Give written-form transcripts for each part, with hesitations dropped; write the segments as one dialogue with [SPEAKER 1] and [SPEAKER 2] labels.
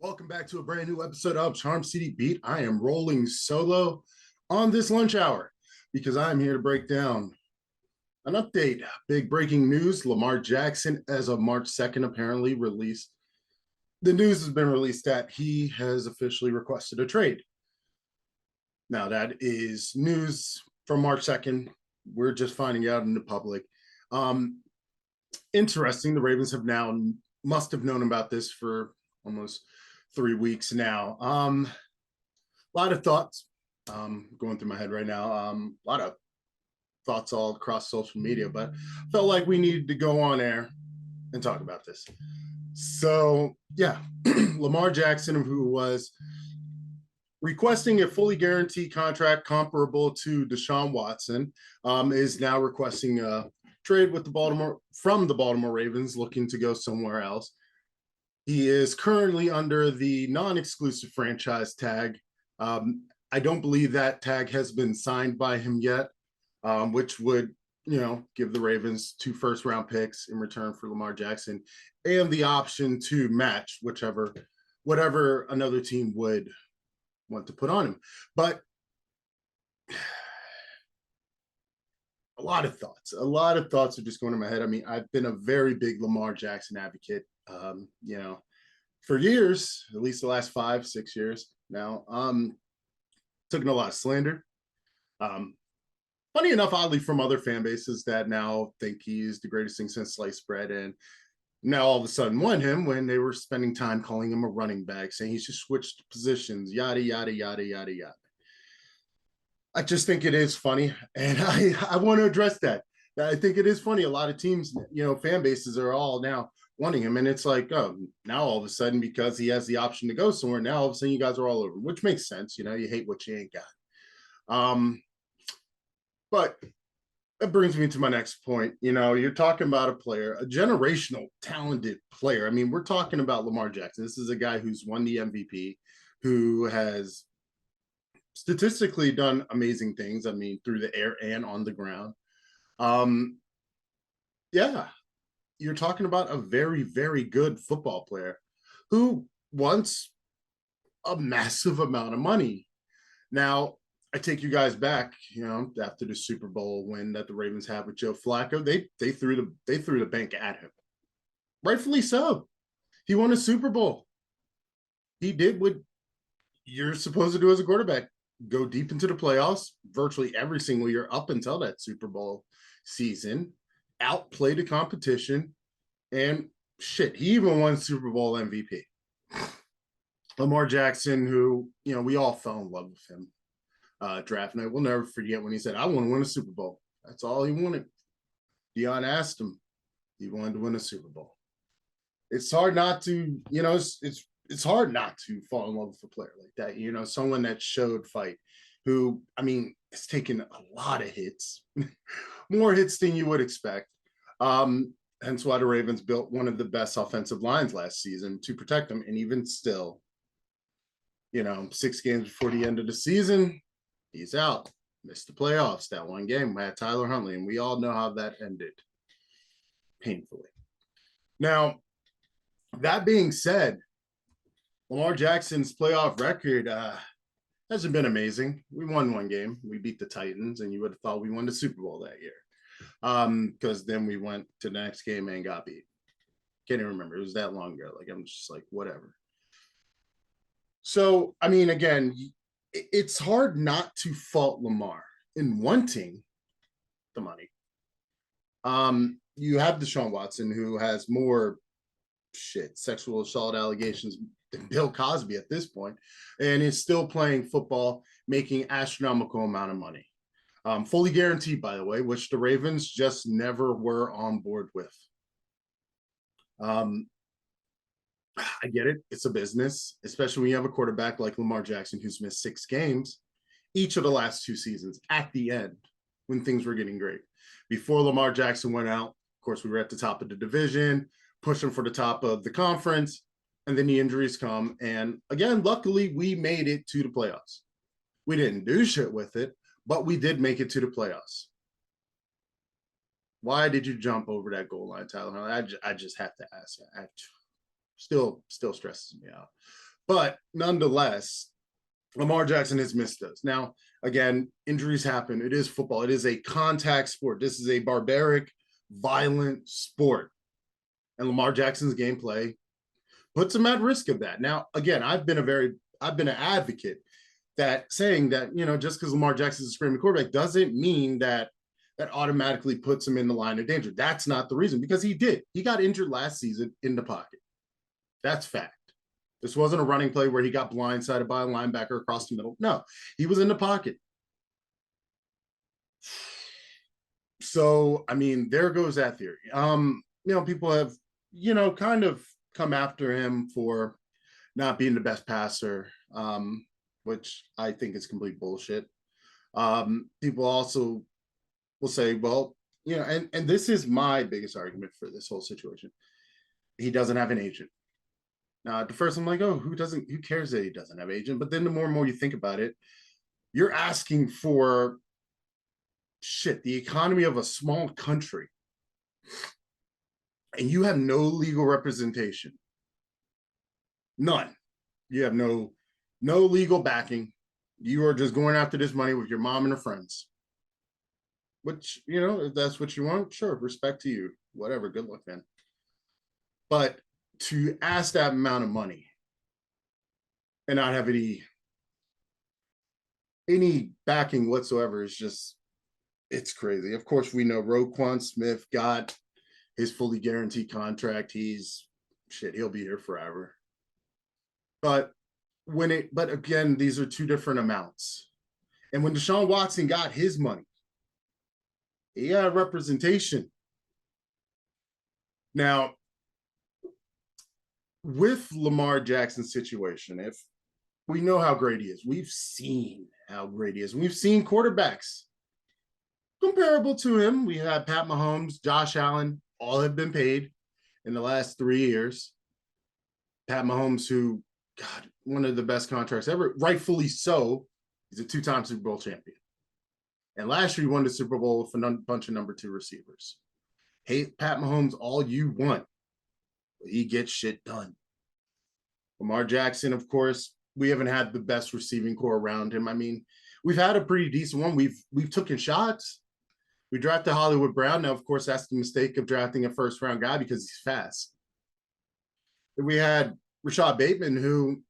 [SPEAKER 1] Welcome back to a brand new episode of Charm City Beat. I am rolling solo on this lunch hour because I'm here to break down an update. Big breaking news. Lamar Jackson, as of March 2nd, apparently released. The news has been released that he has officially requested a trade. Now, that is news from March 2nd. We're just finding out in the public. Interesting. The Ravens must have known about this for almost 3 weeks now. A lot of thoughts going through my head right now. A lot of thoughts all across social media, but felt like we needed to go on air and talk about this. So yeah, Lamar Jackson, who was requesting a fully guaranteed contract comparable to Deshaun Watson, is now requesting a trade with the Baltimore Ravens, looking to go somewhere else. He is currently under the non-exclusive franchise tag. I don't believe that tag has been signed by him yet, which would, give the Ravens 2 first-round picks in return for Lamar Jackson and the option to match whatever another team would want to put on him. But a lot of thoughts are just going in my head. I mean, I've been a very big Lamar Jackson advocate, for years, at least the last 5-6 years now. Took in a lot of slander. Funny enough, oddly, from other fan bases that now think he's the greatest thing since sliced bread, and now all of a sudden want him when they were spending time calling him a running back, saying he's just switched positions, yada, yada, yada, yada, yada. I just think it is funny, and I want to address that. I think it is funny. A lot of teams, fan bases are all now wanting him, and it's like, oh, now all of a sudden, because he has the option to go somewhere, now all of a sudden you guys are all over him, which makes sense. You hate what you ain't got. But that brings me to my next point. You're talking about a player, a generational talented player. I mean, we're talking about Lamar Jackson. This is a guy who's won the MVP, who has statistically done amazing things. I mean, through the air and on the ground. Yeah, you're talking about a very, very good football player who wants a massive amount of money. Now, I take you guys back, after the Super Bowl win that the Ravens had with Joe Flacco, they threw the bank at him. Rightfully so. He won a Super Bowl. He did what you're supposed to do as a quarterback. Go deep into the playoffs virtually every single year up until that Super Bowl season, outplay the competition, and shit, he even won Super Bowl MVP. Lamar Jackson, who, we all fell in love with him. Draft night, we'll never forget when he said, I want to win a Super Bowl. That's all he wanted. Deion asked him. He wanted to win a Super Bowl. It's hard not to, it's hard not to fall in love with a player like that. Someone that showed fight, who, I mean, has taken a lot of hits, more hits than you would expect. Hence why the Ravens built one of the best offensive lines last season to protect them. And even still, 6 games before the end of the season, he's out. Missed the playoffs. That one game, we had Tyler Huntley, and we all know how that ended painfully. Now, that being said, Lamar Jackson's playoff record hasn't been amazing. We won 1 game. We beat the Titans, and you would have thought we won the Super Bowl that year. Because then we went to the next game and got beat. Can't even remember. It was that long ago. Like, I'm just like, whatever. So, I mean, again, it's hard not to fault Lamar in wanting the money. You have Deshaun Watson, who has more sexual assault allegations than Bill Cosby at this point, and is still playing football, making astronomical amount of money. Fully guaranteed, by the way, which the Ravens just never were on board with. I get it. It's a business, especially when you have a quarterback like Lamar Jackson, who's missed 6 games each of the last 2 seasons at the end when things were getting great. Before Lamar Jackson went out, of course, we were at the top of the division, pushing for the top of the conference, and then the injuries come. And again, luckily, we made it to the playoffs. We didn't do shit with it, but we did make it to the playoffs. Why did you jump over that goal line, Tyler? I just have to ask. Still stresses me out. But nonetheless, Lamar Jackson has missed those. Now, again, injuries happen. It is football. It is a contact sport. This is a barbaric, violent sport. And Lamar Jackson's gameplay puts him at risk of that. Now, again, I've been an advocate that saying that, just because Lamar Jackson's a screaming quarterback doesn't mean that automatically puts him in the line of danger. That's not the reason, because he did. He got injured last season in the pocket. That's fact. This wasn't a running play where he got blindsided by a linebacker across the middle. No, he was in the pocket. So, I mean, there goes that theory. People have, kind of come after him for not being the best passer, which I think is complete bullshit. People also will say, well, and this is my biggest argument for this whole situation. He doesn't have an agent. Now, at the first, I'm like, oh, who cares that he doesn't have an agent? But then the more and more you think about it, you're asking for the economy of a small country, and you have no legal representation. None. You have no legal backing. You are just going after this money with your mom and her friends. Which, if that's what you want, sure, respect to you. Whatever, good luck, man. But to ask that amount of money and not have any backing whatsoever is just, it's crazy. Of course, we know Roquan Smith got his fully guaranteed contract. He'll be here forever. But again, these are two different amounts. And when Deshaun Watson got his money, he had representation. Now, with Lamar Jackson's situation, if we know how great he is, we've seen how great he is. We've seen quarterbacks comparable to him. We had Pat Mahomes, Josh Allen, all have been paid in the last 3 years. Pat Mahomes, who, God, one of the best contracts ever, rightfully so. He's a 2-time Super Bowl champion. And last year he won the Super Bowl with a bunch of number 2 receivers. Hey, Pat Mahomes, all you want. He gets shit done. Lamar Jackson, of course, we haven't had the best receiving core around him. I mean, we've had a pretty decent one. We've taken shots. We drafted Hollywood Brown. Now, of course, that's the mistake of drafting a first-round guy because he's fast. We had Rashad Bateman, who,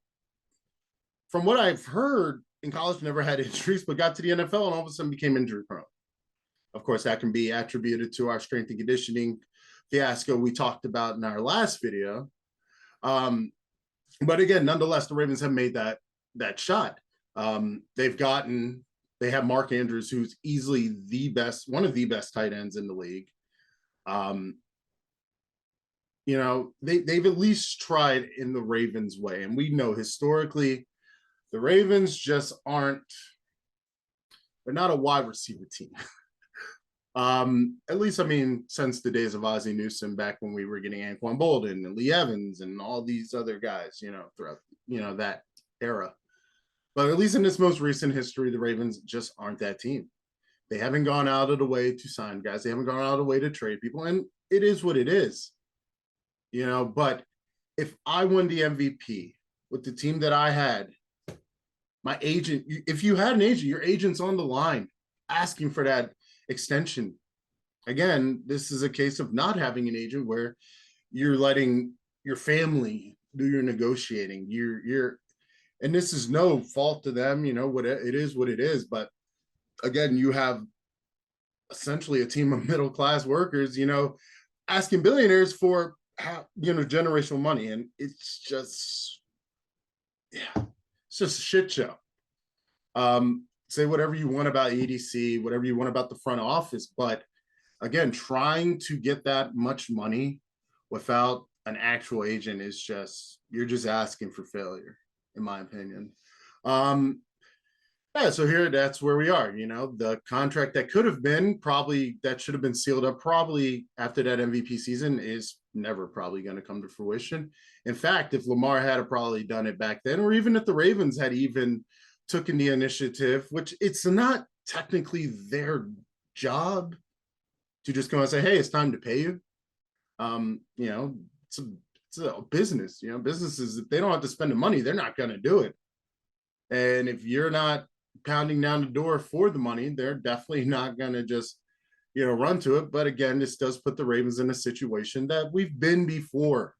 [SPEAKER 1] from what I've heard, in college never had injuries, but got to the NFL and all of a sudden became injury prone. Of course, that can be attributed to our strength and conditioning fiasco we talked about in our last video. But again, nonetheless, the Ravens have made that shot. They have Mark Andrews, who's easily one of the best tight ends in the league. They've at least tried in the Ravens way. And we know historically, the Ravens just they're not a wide receiver team. At least, I mean, since the days of Ozzie Newsome, back when we were getting Anquan Bolden and Lee Evans and all these other guys, throughout, that era. But at least in this most recent history, the Ravens just aren't that team. They haven't gone out of the way to sign guys. They haven't gone out of the way to trade people. And it is what it is, but if I won the MVP with the team that I had, my agent, if you had an agent, your agent's on the line asking for that extension. Again, this is a case of not having an agent where you're letting your family do your negotiating. And this is no fault to them, what it is. But again, you have essentially a team of middle-class workers, asking billionaires for, generational money. And it's just a shit show. Say whatever you want about EDC, whatever you want about the front office, but again, trying to get that much money without an actual agent is you're just asking for failure, in my opinion. So that's where we are. The contract that could have been that should have been sealed up probably after that MVP season is never probably going to come to fruition. In fact, if Lamar had probably done it back then, or even if the Ravens had even taken the initiative, which it's not technically their job to just go and say, hey, it's time to pay you. it's a business. Businesses, if they don't have to spend the money, they're not going to do it. And if you're not pounding down the door for the money, they're definitely not going to just, run to it. But again, this does put the Ravens in a situation that we've been before,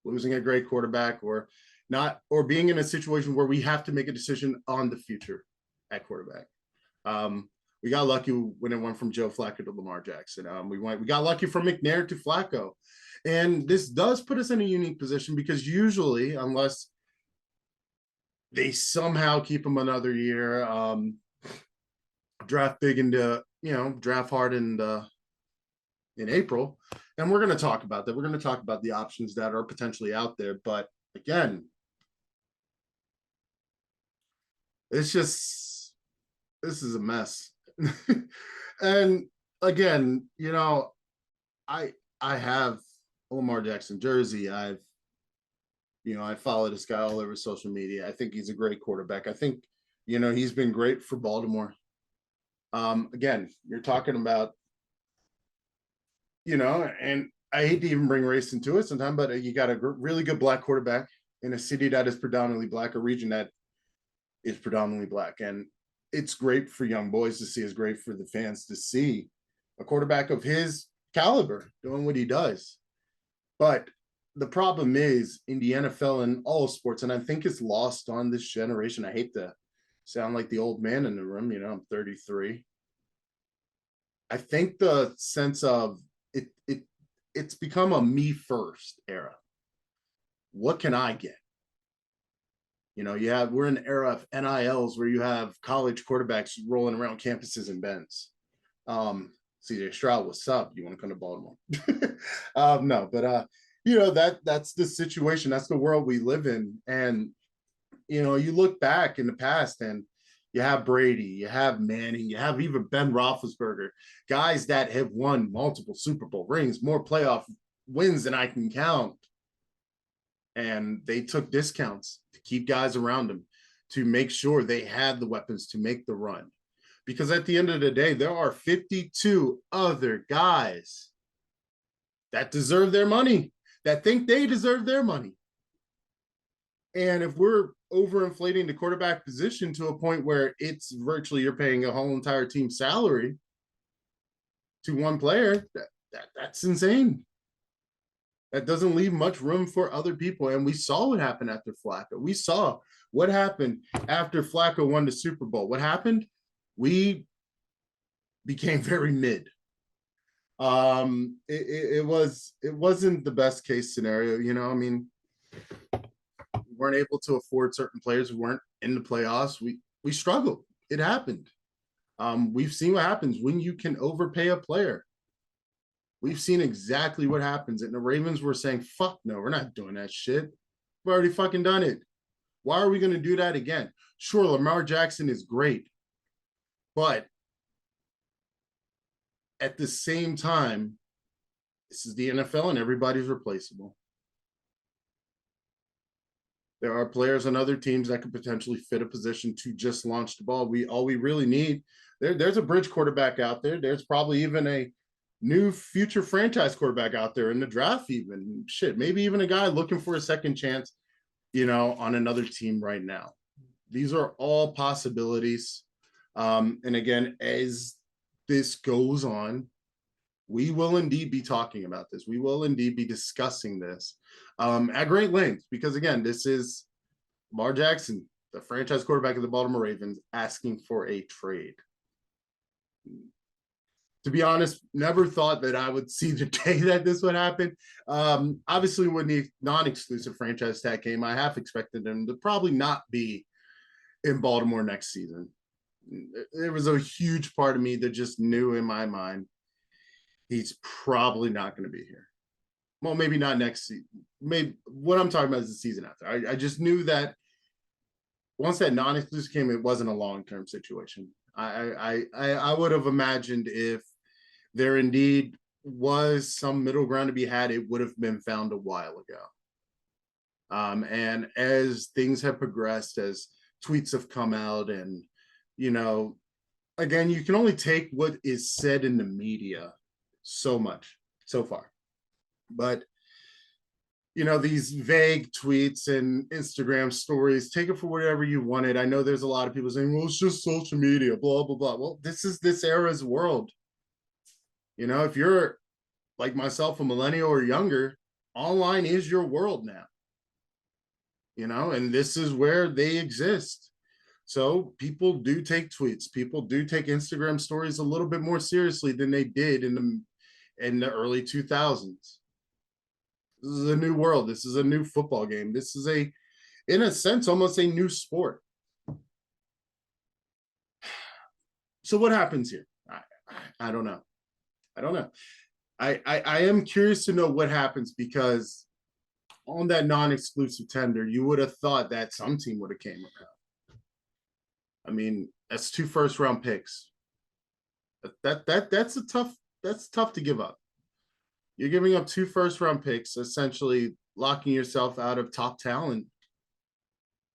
[SPEAKER 1] losing a great quarterback or not, or being in a situation where we have to make a decision on the future at quarterback. We got lucky when it went from Joe Flacco to Lamar Jackson. We got lucky from McNair to Flacco. And this does put us in a unique position because usually, unless they somehow keep him another year, draft big into, draft hard in April. And we're going to talk about that. We're going to talk about the options that are potentially out there. But again, this is a mess. And again, I have a Lamar Jackson jersey. I follow this guy all over social media. I think he's a great quarterback. I think, he's been great for Baltimore. Again, you're talking about, and I hate to even bring race into it sometimes, but you got a really good black quarterback in a city that is predominantly black, a region that is predominantly black. And it's great for young boys to see. It's great for the fans to see a quarterback of his caliber doing what he does. But the problem is in the NFL and all sports, and I think it's lost on this generation. I hate to sound like the old man in the room. I'm 33. I think the sense of it's become a me first era. What can I get? We're in an era of NILs where you have college quarterbacks rolling around campuses in Benz. CJ Stroud, what's up? You want to come to Baltimore? No, but that's the situation. That's the world we live in. And you look back in the past and you have Brady, you have Manning, you have even Ben Roethlisberger, guys that have won multiple Super Bowl rings, more playoff wins than I can count. And they took discounts to keep guys around them to make sure they had the weapons to make the run. Because at the end of the day, there are 52 other guys that deserve their money, that think they deserve their money. And if we're overinflating the quarterback position to a point where it's virtually you're paying a whole entire team salary to one player, that's insane. That doesn't leave much room for other people. And we saw what happened after Flacco. We saw what happened after Flacco won the Super Bowl. What happened? We became very mid. It wasn't the best case scenario. We weren't able to afford certain players who weren't in the playoffs. We struggled. It happened. We've seen what happens when you can overpay a player. We've seen exactly what happens. And the Ravens were saying, fuck no, we're not doing that shit. We've already fucking done it. Why are we going to do that again? Sure, Lamar Jackson is great. But at the same time, this is the NFL and everybody's replaceable. There are players on other teams that could potentially fit a position to just launch the ball. All we really need, there's a bridge quarterback out there. There's probably even a new future franchise quarterback out there in the draft, even shit, maybe even a guy looking for a second chance, on another team right now. These are all possibilities. And again, as this goes on, we will indeed be talking about this. We will indeed be discussing this at great length, because again, this is Lamar Jackson, the franchise quarterback of the Baltimore Ravens, asking for a trade. To be honest, never thought that I would see the day that this would happen. Obviously, when the non-exclusive franchise tag came, I half expected him to probably not be in Baltimore next season. There was a huge part of me that just knew in my mind he's probably not going to be here. Well, maybe not next season. Maybe what I'm talking about is the season after. I just knew that once that non-exclusive came, it wasn't a long-term situation. I would have imagined if there indeed was some middle ground to be had, it would have been found a while ago. And as things have progressed, as tweets have come out, and again, you can only take what is said in the media so much so far. But these vague tweets and Instagram stories. Take it for whatever you wanted. I know there's a lot of people saying, well, it's just social media, blah, blah, blah. Well, this is this era's world. If you're like myself, a millennial or younger, online is your world now. And this is where they exist. So people do take tweets. People do take Instagram stories a little bit more seriously than they did in the early 2000s. This is a new world. This is a new football game. This is in a sense, almost a new sport. So what happens here? I don't know. I don't know. I am curious to know what happens, because on that non-exclusive tender, you would have thought that some team would have came around. I mean, that's 2 first-round picks. That's tough to give up. You're giving up 2 first-round picks, essentially locking yourself out of top talent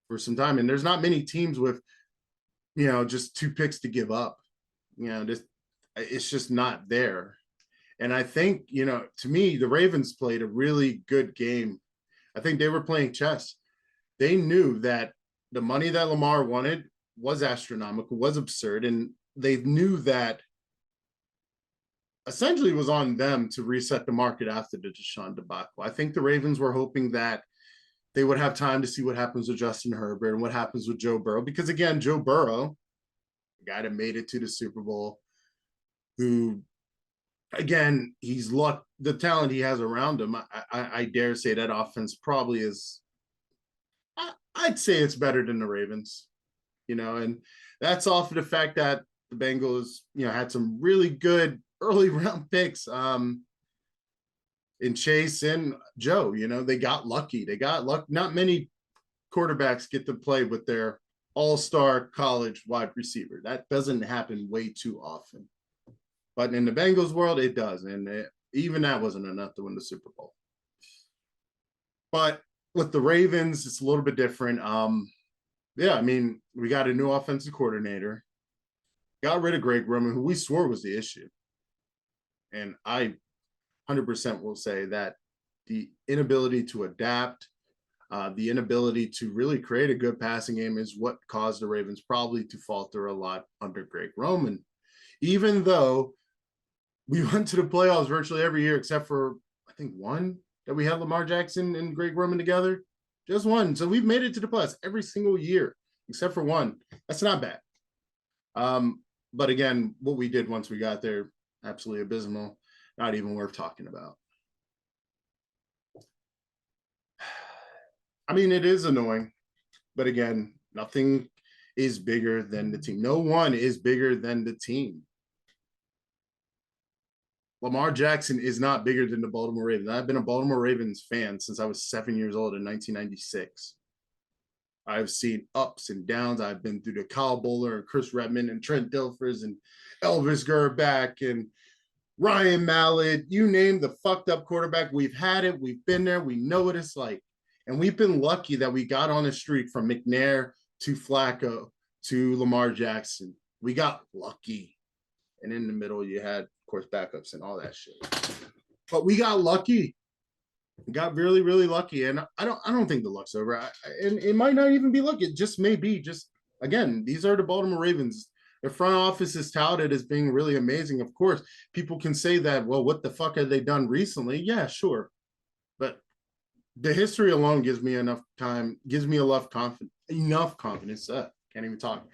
[SPEAKER 1] for some time. And there's not many teams with, just 2 picks to give up. It's just not there. And I think, to me, the Ravens played a really good game. I think they were playing chess. They knew that the money that Lamar wanted was astronomical, was absurd. And they knew that essentially it was on them to reset the market after the Deshaun debacle. I think the Ravens were hoping that they would have time to see what happens with Justin Herbert and what happens with Joe Burrow. Because, again, Joe Burrow, the guy that made it to the Super Bowl, who, again, he's luck, the talent he has around him. I dare say that offense probably is, I'd say it's better than the Ravens, and that's off of the fact that the Bengals, had some really good early round picks in Chase and Joe. They got lucky. They got luck. Not many quarterbacks get to play with their all-star college wide receiver. That doesn't happen way too often. But in the Bengals world, it does. And even that wasn't enough to win the Super Bowl. But with the Ravens, it's a little bit different. I mean, we got a new offensive coordinator. Got rid of Greg Roman, who we swore was the issue. And I 100% will say that the inability to adapt, the inability to really create a good passing game is what caused the Ravens probably to falter a lot under Greg Roman. Even though we went to the playoffs virtually every year except for, I think, one that we had Lamar Jackson and Greg Roman together. Just one. So we've made it to the playoffs every single year except for one. That's not bad. But again, what we did once we got there, absolutely abysmal. Not even worth talking about. I mean, it is annoying. But again, nothing is bigger than the team. No one is bigger than the team. Lamar Jackson is not bigger than the Baltimore Ravens. I've been a Baltimore Ravens fan since I was 7 years old in 1996. I've seen ups and downs. I've been through the Kyle Bowler and Chris Redman and Trent Dilfers and Elvis Gerback and Ryan Mallett. You name the fucked up quarterback. We've had it. We've been there. We know what it's like. And we've been lucky that we got on a streak from McNair to Flacco to Lamar Jackson. We got lucky. And in the middle, you had, of course, backups and all that shit. But we got lucky. We got really, really lucky. And I don't think the luck's over. And it might not even be luck. It just may be. Just, again, these are the Baltimore Ravens. The front office is touted as being really amazing. Of course, people can say that, well, what the fuck have they done recently? Yeah, sure. But the history alone gives me enough confidence. Can't even talk.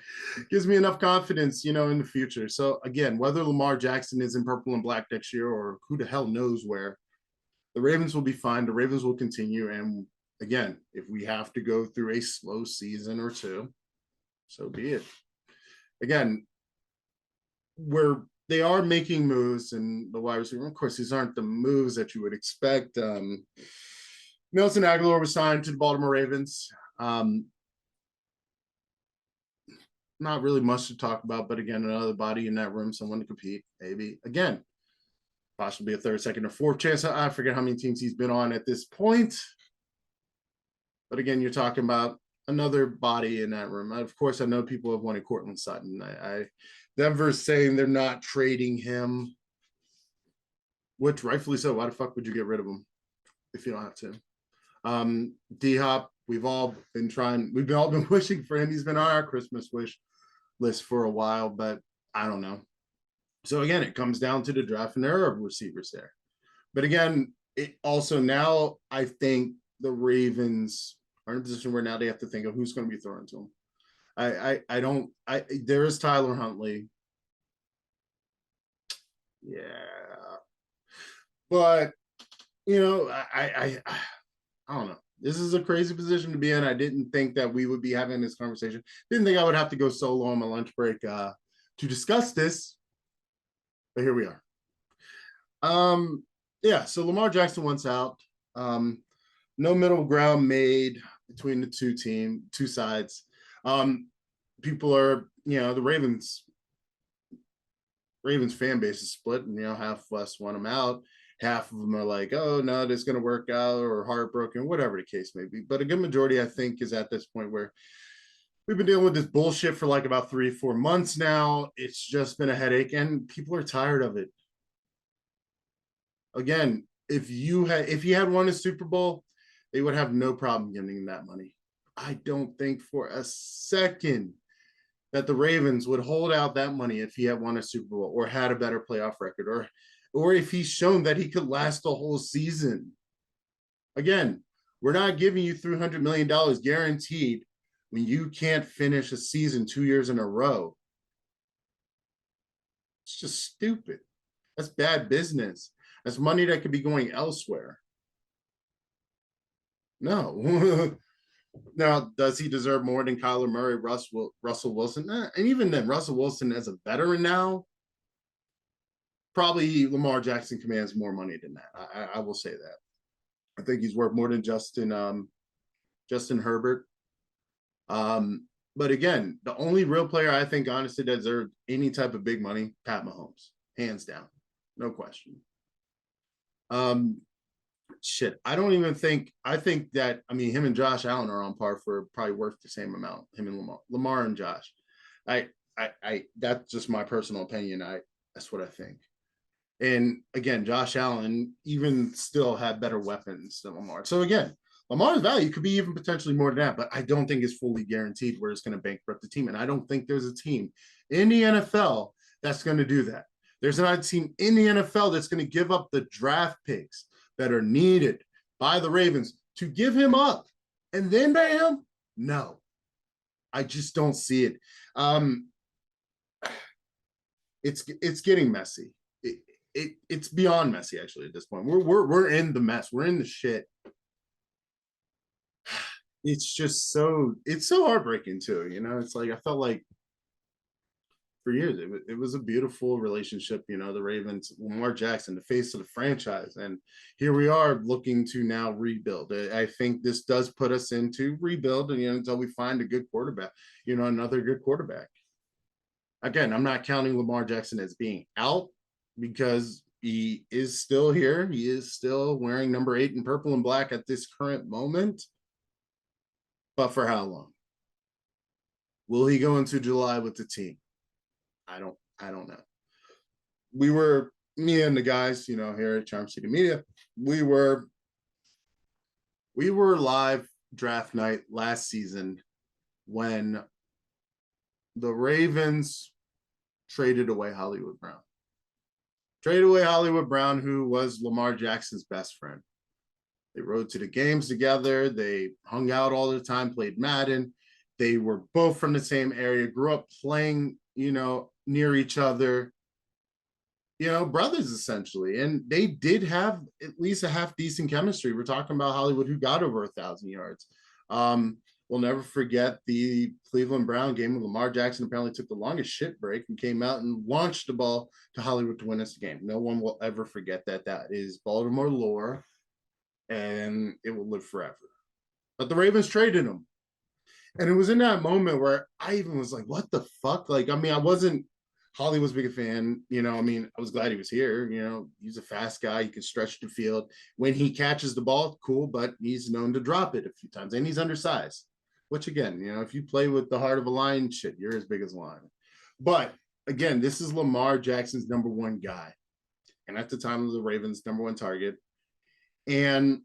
[SPEAKER 1] Gives me enough confidence, in the future. So again, whether Lamar Jackson is in purple and black next year or who the hell knows where, the Ravens will be fine. The Ravens will continue. And again, if we have to go through a slow season or two, so be it. Again, where they are making moves and the wide receiver, of course, these aren't the moves that you would expect. Nelson Aguilar was signed to the Baltimore Ravens. Not really much to talk about, but again, another body in that room, someone to compete, maybe. Again, possibly a third, second, or fourth chance. I forget how many teams he's been on at this point. But again, you're talking about another body in that room. Of course, I know people have wanted Courtland Sutton. Denver's saying they're not trading him, which rightfully so. Why the fuck would you get rid of him if you don't have to? D-Hop, we've all been wishing for him. He's been on our Christmas wish list for a while, but I don't know. So again, it comes down to the draft, and there are receivers there. But again, it also now I think the Ravens are in a position where now they have to think of who's going to be thrown to them. I don't. There is Tyler Huntley. Yeah, but I don't know. This is a crazy position to be in. I didn't think that we would be having this conversation. Didn't think I would have to go solo on my lunch break to discuss this, but here we are. Yeah. So Lamar Jackson wants out. No middle ground made between the two sides. People are, the Ravens fan base is split, and half of us want them out. Half of them are like, oh no, this is going to work out, or heartbroken, whatever the case may be. But a good majority, I think, is at this point where we've been dealing with this bullshit for like about 3-4 months now. It's just been a headache, and people are tired of it. Again, if you had won a Super Bowl, they would have no problem giving that money. I don't think for a second that the Ravens would hold out that money if he had won a Super Bowl or had a better playoff record, or if he's shown that he could last the whole season. Again, we're not giving you $300 million guaranteed when you can't finish a season 2 years in a row. It's just stupid. That's bad business. That's money that could be going elsewhere. No. Now, does he deserve more than Kyler Murray, Russell Wilson? And even then, Russell Wilson as a veteran now, probably Lamar Jackson commands more money than that. I will say that. I think he's worth more than Justin Herbert. But again, the only real player I think honestly that deserved any type of big money, Pat Mahomes, hands down, no question. I don't even think. I think that him and Josh Allen are on par for probably worth the same amount. Him and Lamar and Josh. I that's just my personal opinion. That's what I think. And again, Josh Allen even still had better weapons than Lamar. So again, Lamar's value could be even potentially more than that, but I don't think it's fully guaranteed where it's going to bankrupt the team. And I don't think there's a team in the NFL that's going to do that. There's not a team in the NFL that's going to give up the draft picks that are needed by the Ravens to give him up. And then bam, no. I just don't see it. It's getting messy. It's beyond messy actually at this point. We're in the mess. We're in the shit. It's just so heartbreaking too. It's like I felt like for years it was a beautiful relationship. The Ravens, Lamar Jackson, the face of the franchise, and here we are looking to now rebuild. I think this does put us into rebuild, and until we find a good quarterback, another good quarterback. Again, I'm not counting Lamar Jackson as being out, because he is still here. He is still wearing number 8 in purple and black at this current moment. But for how long? Will he go into July with the team? I don't know. Me and the guys, here at Charm City Media, we were live draft night last season when the Ravens traded away Hollywood Brown. Who was Lamar Jackson's best friend. They rode to the games together. They hung out all the time, played Madden. They were both from the same area, grew up playing, near each other, brothers essentially. And they did have at least a half decent chemistry. We're talking about Hollywood, who got over 1,000 yards. We'll never forget the Cleveland Brown game when Lamar Jackson apparently took the longest shit break and came out and launched the ball to Hollywood to win us the game. No one will ever forget that. That is Baltimore lore, and it will live forever. But the Ravens traded him. And it was in that moment where I even was like, what the fuck? I wasn't Hollywood's big a fan. I was glad he was here. He's a fast guy. He can stretch the field. When he catches the ball, cool, but he's known to drop it a few times. And he's undersized. Which again, if you play with the heart of a lion, shit, you're as big as a lion. But again, this is Lamar Jackson's number 1 guy. And at the time of the Ravens' number 1 target. And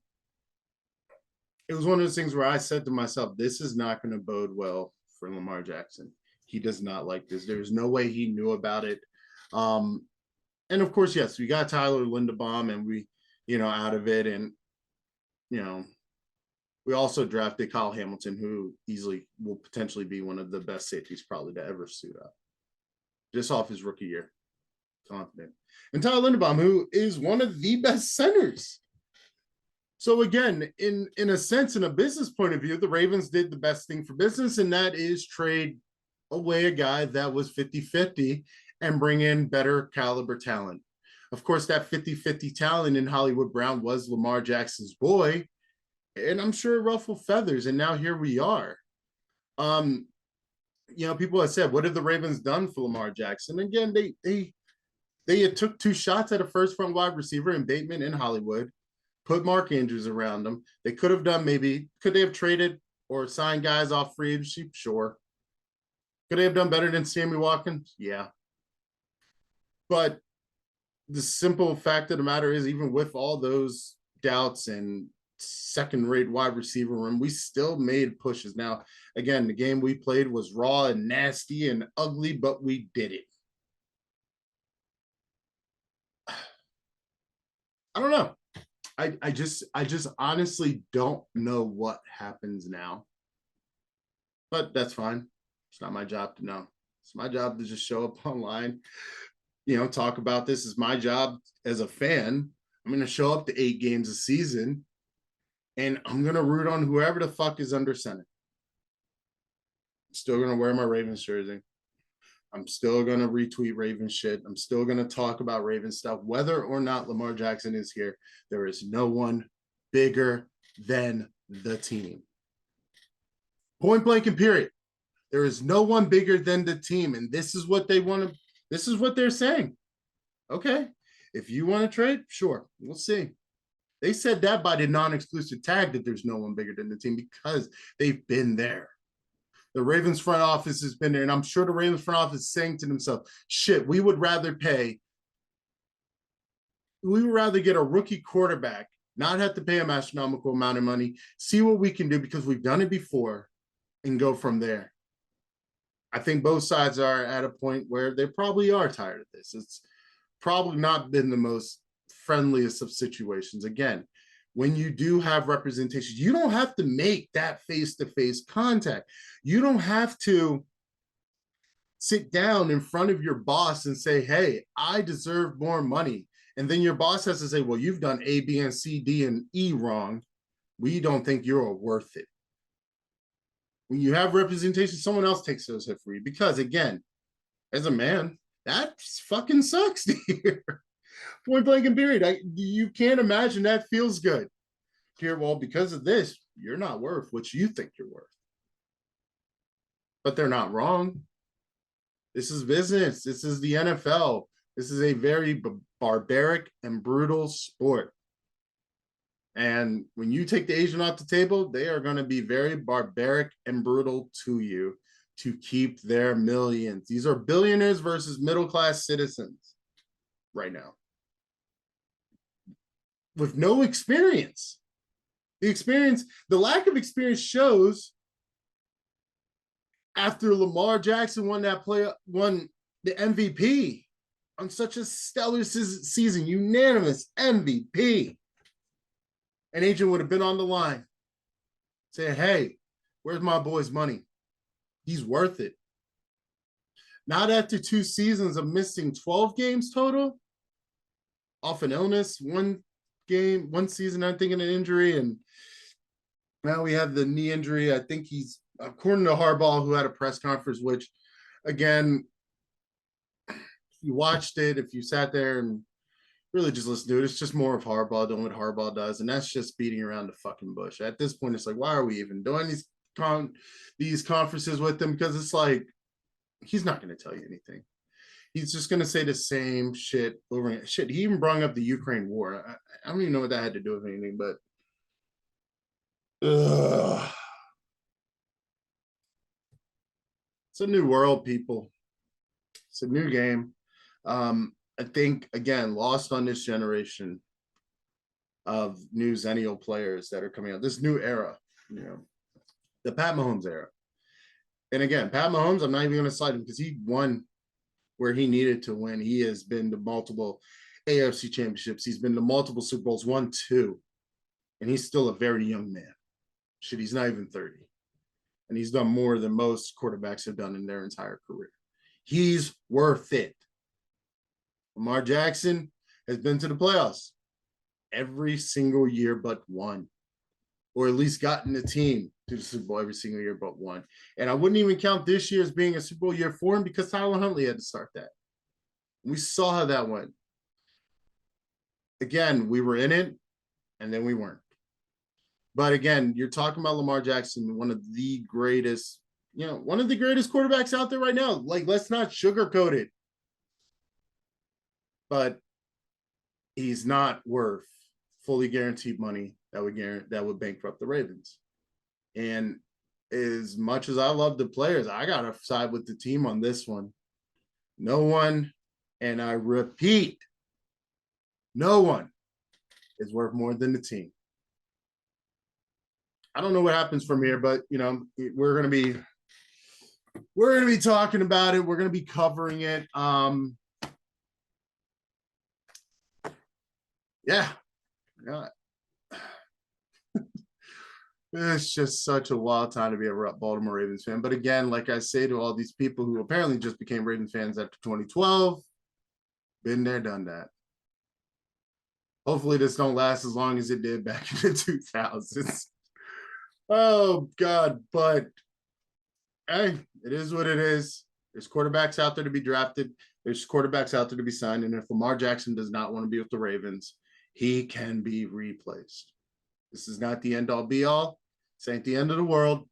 [SPEAKER 1] it was one of those things where I said to myself, this is not going to bode well for Lamar Jackson. He does not like this. There's no way he knew about it. Um, and of course, yes, we got Tyler Linderbaum and we, out of it. And, you know, we also drafted Kyle Hamilton, who easily will potentially be one of the best safeties probably to ever suit up. Just off his rookie year. Confident. And Tyler Linderbaum, who is one of the best centers. So again, in a sense, in a business point of view, the Ravens did the best thing for business, and that is trade away a guy that was 50-50 and bring in better caliber talent. Of course, that 50-50 talent in Hollywood Brown was Lamar Jackson's boy, and I'm sure it ruffled feathers, and now here we are. People have said, what have the Ravens done for Lamar Jackson? Again, they took 2 shots at a first-round wide receiver in Bateman in Hollywood, put Mark Andrews around them. They could have done could they have traded or signed guys off free agency? Sure. Could they have done better than Sammy Watkins? Yeah. But the simple fact of the matter is, even with all those doubts and second-rate wide receiver room, we still made pushes. Now, again, the game we played was raw and nasty and ugly, but we did it. I don't know. I just honestly don't know what happens now. But that's fine. It's not my job to know. It's my job to just show up online, talk about this. Is my job as a fan. I'm going to show up to 8 games a season, and I'm going to root on whoever the fuck is under center. I'm still going to wear my Ravens jersey. I'm still going to retweet Ravens shit. I'm still going to talk about Ravens stuff. Whether or not Lamar Jackson is here, there is no one bigger than the team. Point blank and period. There is no one bigger than the team. And this is what they want to, this is what they're saying. Okay. If you want to trade, sure. We'll see. They said that by the non-exclusive tag that there's no one bigger than the team because they've been there. The Ravens front office has been there, and I'm sure the Ravens front office is saying to themselves, shit, we would rather get a rookie quarterback, not have to pay an astronomical amount of money, see what we can do because we've done it before, and go from there. I think both sides are at a point where they probably are tired of this. It's probably not been the most friendliest of situations. Again, when you do have representation, you don't have to make that face-to-face contact. You don't have to sit down in front of your boss and say, hey, I deserve more money. And then your boss has to say, well, you've done A, B, and C, D, and E wrong. We don't think you're worth it. When you have representation, someone else takes those hits for you. Because again, as a man, that fucking sucks to hear. Point blank and period. You can't imagine that feels good. Here, well, because of this, you're not worth what you think you're worth. But they're not wrong. This is business. This is the NFL. This is a very barbaric and brutal sport. And when you take the Asian off the table, they are going to be very barbaric and brutal to you to keep their millions. These are billionaires versus middle-class citizens right now with no experience. The lack of experience shows after Lamar Jackson won the MVP on such a stellar season, unanimous MVP. An agent would have been on the line saying, hey, where's my boy's money? He's worth it. Not after 2 seasons of missing 12 games total off an illness, 1 season, I think, an injury, and now we have the knee injury. I think he's, according to Harbaugh, who had a press conference, which, again, if you watched it, if you sat there and really just listened to it, it's just more of Harbaugh doing what Harbaugh does, and that's just beating around the fucking bush. At this point, it's like, why are we even doing these conferences with him? Because it's like, he's not going to tell you anything. He's just going to say the same shit over and shit. He even brought up the Ukraine war. I don't even know what that had to do with anything, but it's a new world, people. It's a new game. I think, again, lost on this generation. of new Zennial players that are coming out. This new era, the Pat Mahomes era. And again, Pat Mahomes, I'm not even going to cite him because he won where he needed to win. He has been to multiple AFC championships. He's been to multiple Super Bowls, 1, 2. And he's still a very young man. Shit, he's not even 30. And he's done more than most quarterbacks have done in their entire career. He's worth it. Lamar Jackson has been to the playoffs every single year but one, or at least gotten the team to the Super Bowl every single year but one. And I wouldn't even count this year as being a Super Bowl year for him because Tyler Huntley had to start that. We saw how that went. Again, we were in it, and then we weren't. But again, you're talking about Lamar Jackson, one of the greatest quarterbacks out there right now. Like, let's not sugarcoat it. But he's not worth fully guaranteed money that would bankrupt the Ravens. And as much as I love the players, I gotta side with the team on this one. No one, and I repeat, no one is worth more than the team. I don't know what happens from here, but we're gonna be talking about it. We're gonna be covering it. Yeah. It's just such a wild time to be a Baltimore Ravens fan. But again, like I say to all these people who apparently just became Ravens fans after 2012, been there, done that. Hopefully this don't last as long as it did back in the 2000s. Oh, God. But, hey, it is what it is. There's quarterbacks out there to be drafted. There's quarterbacks out there to be signed. And if Lamar Jackson does not want to be with the Ravens, he can be replaced. This is not the end-all, be-all. This ain't the end of the world.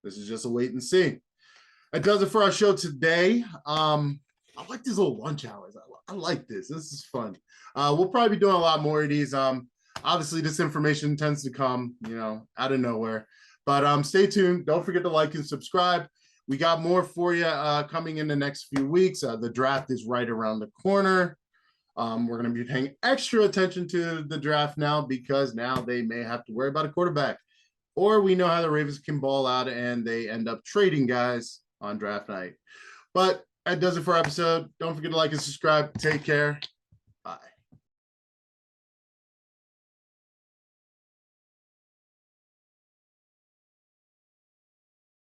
[SPEAKER 1] This is just a wait and see. That does it for our show today. I like these little lunch hours. I like this. This is fun. We'll probably be doing a lot more of these. Obviously, this information tends to come, out of nowhere. But stay tuned. Don't forget to like and subscribe. We got more for you coming in the next few weeks. The draft is right around the corner. We're going to be paying extra attention to the draft now because now they may have to worry about a quarterback. Or we know how the Ravens can ball out and they end up trading guys on draft night. But that does it for our episode. Don't forget to like and subscribe. Take care. Bye.